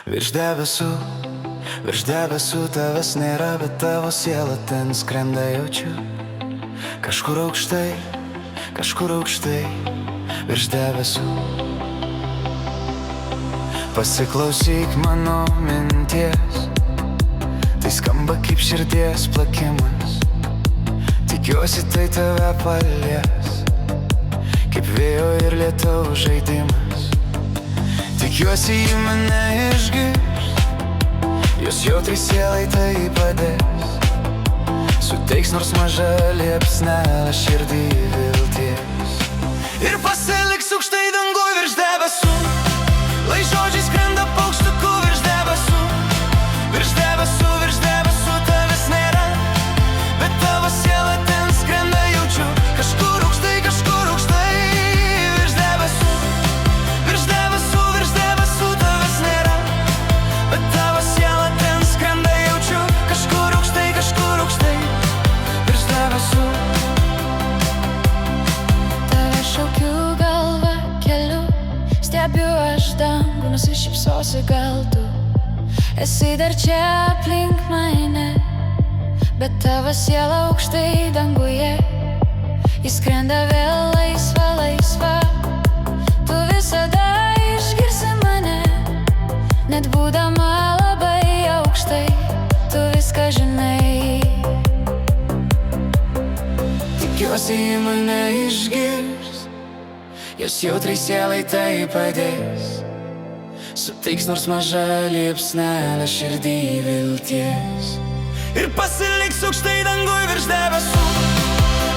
Virš debesų tavęs nėra, bet tavo siela ten skrenda jaučiu. Kažkur aukštai, virš debesų. Pasiklausyk mano minties, tai skamba kaip širdies plakimas. Tikiuosi tai tave palies, kaip vėjo ir lietaus žaidimas. Tikiuosi ji mane išgirs, jos jautrai sielai tai padės. Suteiks nors mažą liepsnelę širdį vilties. Ir pasiliks aukštai danguj virš debesų, lai žodžiai skrenda paukštuku virš debesų. Virš debesų, virš debesų tavęs nėra, bet tavo siela ten skrenda jaučiu. Kažkur aukštai, virš debesų. Virš debesų, virš debesų tavęs nėra, bet tavo siela ten skrenda jaučiu. Kažkur aukštai, virš debesų. Tave šaukiu, galva keliu, stebiu aš dangų, nusišypsosi gal tu. Esi dar čia aplink mane, bet tavo siela aukštai danguje. Jis skrenda vėl laisva, laisva. Tu visada išgirsi mane, net būdama labai aukštai. Tu viską žinai. Tikiuosi ji mane išgirs, jos jautrai sielai tai padės. Suteiks nors mažą liepsnelę širdį vilties. Ir pasiliks aukštai danguj virš debesų,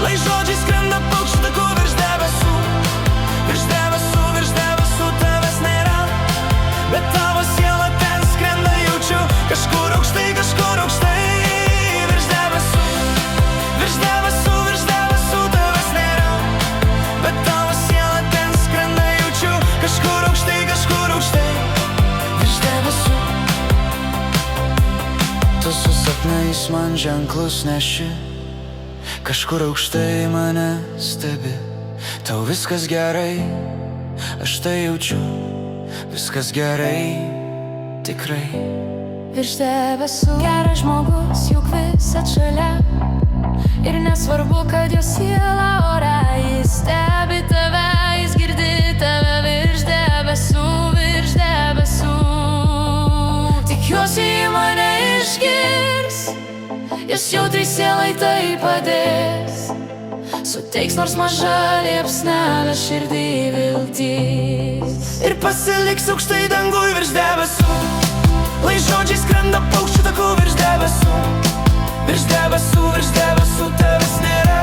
lai žodžiai skrenda paukštuku virš debesų. Virš debesų, virš debesų tavęs nėra, bet tavo siela ten skrenda jaučiu. Kažkur aukštai, virš debesų. Virš debesų, virš debesų tavęs nėra, bet tavo siela ten skrenda jaučiu. Kažkur aukštai, virš debesų. Tu su sapnais man ženklus neši, kažkur aukštai mane stebi. Tau viskas gerai, aš tai jaučiu. Viskas gerai, tikrai. Virš debesų geras žmogus, juk visad šalia. Ir nesvarbu, kad jo siela ore. Jis stebi tave, jis girdi tave. Virš debesų, virš debesų. Tikiuosi ji mane išgirs, jos jautrai sielai tai padės. Suteiks nors mažą liepsnelę širdį vilties. Ir pasiliks aukštai danguj virš debesų, lai žodžiai skrenda paukščių taku virš debesų. Virš debesų, virš debesų tavęs nėra,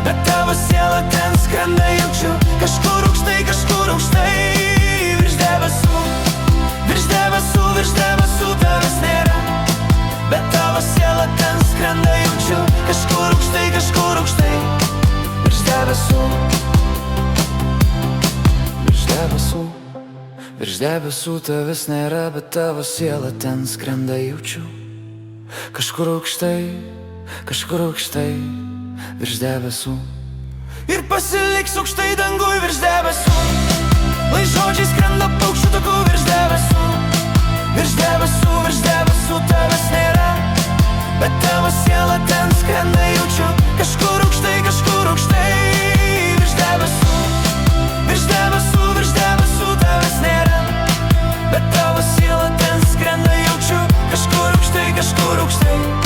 bet tavo siela ten skrenda jaučiu. Kažkur aukštai, virš debesų. Virš debesų, virš debesų tavęs nėra, bet tavo siela ten skrenda jaučiu. Kažkur aukštai, virš debesų. Virš debesų, virš debesų tavęs nėra, bet tavo siela ten skrenda jaučiu. Kažkur aukštai, virš debesų. Ir pasiliks aukštai danguj virš debesų, lai žodžiai skrenda paukščių taku virš debesų. Virš debesų tavęs nėra, bet tavo siela ten skrenda jaučiu. Kažkur aukštai, virš debesų. Virš debesų tavęs nėra, bet tavo siela ten skrenda jaučiu. Kažkur aukštai.